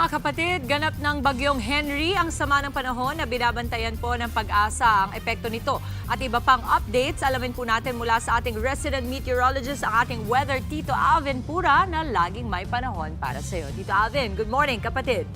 Mga kapatid, ganap ng bagyong Henry ang sama ng panahon na binabantayan po ng Pag-asa ang epekto nito. At iba pang updates, alamin po natin mula sa ating resident meteorologist, ang ating weather Tito Alvin Pura na laging may panahon para sa iyo. Tito Alvin, good morning kapatid.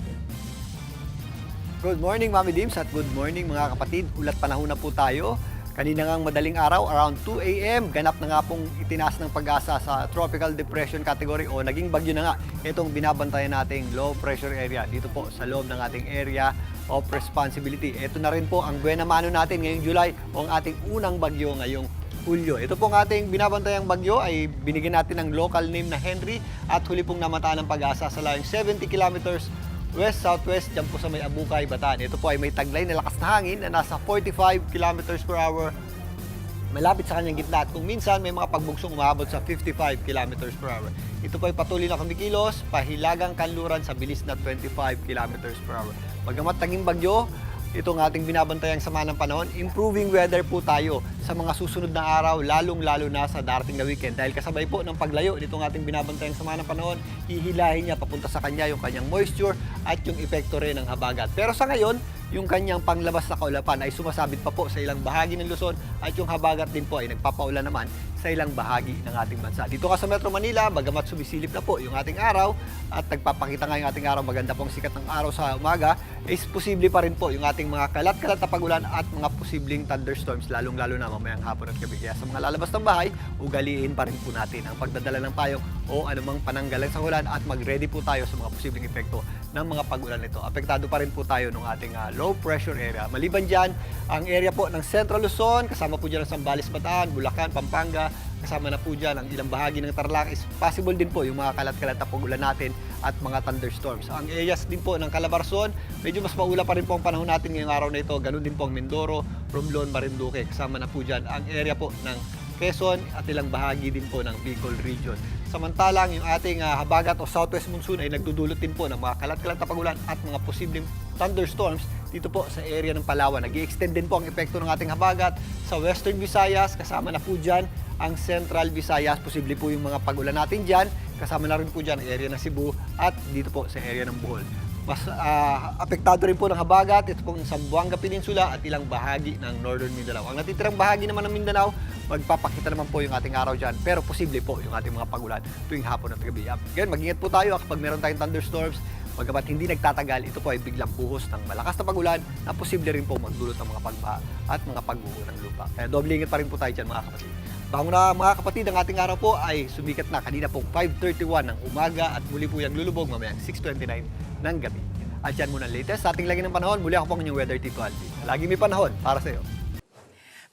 Good morning Mami Dims at good morning mga kapatid. Ulat panahon na po tayo. Kanina ngang madaling araw, around 2 a.m., ganap na nga pong itinaas ng Pag-asa sa Tropical Depression Category o naging bagyo na nga itong binabantayan nating low pressure area dito po sa loob ng ating area of responsibility. Ito na rin po ang buena mano natin ngayong July o ang ating unang bagyo ngayong Hulyo. Ito pong ating binabantayang bagyo ay binigyan natin ng local name na Henry at huli pong namataan ng Pag-asa sa layong 70 kilometers west-southwest dyan po sa may Abukay, Bataan. Ito po ay may taglay na lakas na hangin na nasa 45 kilometers per hour malapit sa kanyang gitna at kung minsan may mga pagbugsong umabot sa 55 kilometers per hour. Ito po ay patuloy na kumikilos, pahilagang kanluran sa bilis na 25 kilometers per hour. Bagamat naging bagyo, itong ating binabantayang sama ng panahon, improving weather po tayo sa mga susunod na araw, lalong-lalo na sa darating na weekend. Dahil kasabay po ng paglayo nitong ating binabantayang sama ng panahon, hihilahin niya papunta sa kanya yung kanyang moisture at yung epekto rin ng habagat. Pero sa ngayon, yung kanyang panglabas na kaulapan ay sumasabit pa po sa ilang bahagi ng Luzon at yung habagat din po ay nagpapaulan naman sa ilang bahagi ng ating bansa. Dito ka sa Metro Manila, bagamat sumisilip na po yung ating araw at nagpapakita nga yung ating araw, maganda pong sikat ng araw sa umaga, is posible pa rin po yung ating mga kalat-kalat na pagulan at mga posibleng thunderstorms, lalong-lalo na mamayang hapon at gabi. Kaya sa mga lalabas ng bahay, ugaliin pa rin po natin ang pagdadala ng payong o anumang pananggalang sa ulan at mag-ready po tayo sa mga posibleng epekto ng mga pagulan nito. Apektado pa rin po tayo ng ating low pressure area. Maliban dyan, ang area po ng Central Luzon, kasama po dyan ang Zambales, Bataan, Bulacan, Pampanga, kasama na po dyan ang ilang bahagi ng Tarlac, is possible din po yung mga kalat-kalat na pagulan natin at mga thunderstorms. Ang areas din po ng Calabarzon, medyo mas maula pa rin po ang panahon natin ngayong araw na ito. Ganun din po ang Mindoro, Romblon, Marinduque, kasama na po dyan ang area po ng Quezon at ilang bahagi din po ng Bicol region. Samantalang yung ating habagat o southwest monsoon ay nagdudulot din po ng mga kalat-kalat na pagulan at mga posibleng thunderstorms dito po sa area ng Palawan. Nag-i-extend din po ang epekto ng ating habagat sa Western Visayas, kasama na po dyan ang Central Visayas. Posible po yung mga pagulan natin dyan, kasama na rin po dyan ang area ng Cebu at dito po sa area ng Bohol. Mas apektado rin po ng habagat ito pong Zamboanga Peninsula at ilang bahagi ng Northern Mindanao. Ang natitirang bahagi naman ng Mindanao, magpapakita naman po yung ating araw dyan, pero posible po yung ating mga pagulan tuwing hapon at gabi. Again, mag-ingat po tayo kapag meron tayong thunderstorms. Bagamat hindi nagtatagal, ito po ay biglang buhos ng malakas na pagulan na posible rin po magdulot ng mga pagbaha at mga pagguho ng lupa. Kaya doble ingat pa rin po tayo dyan mga kapatid. Bago na mga kapatid, ang ating araw po ay sumikat na kanina pong 5:31 ng umaga at muli po yung lulubog mamayang 6:29 ng gabi. At yan muna latest sa ating lagi ng panahon. Muli ako po ang inyong weather Tito Alvin. Lagi may panahon para sa iyo.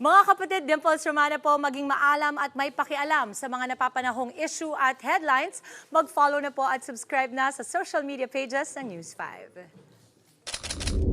Mga kapatid, Dimples Romana po, maging maalam at may pakialam sa mga napapanahong issue at headlines. Mag-follow na po at subscribe na sa social media pages ng News 5.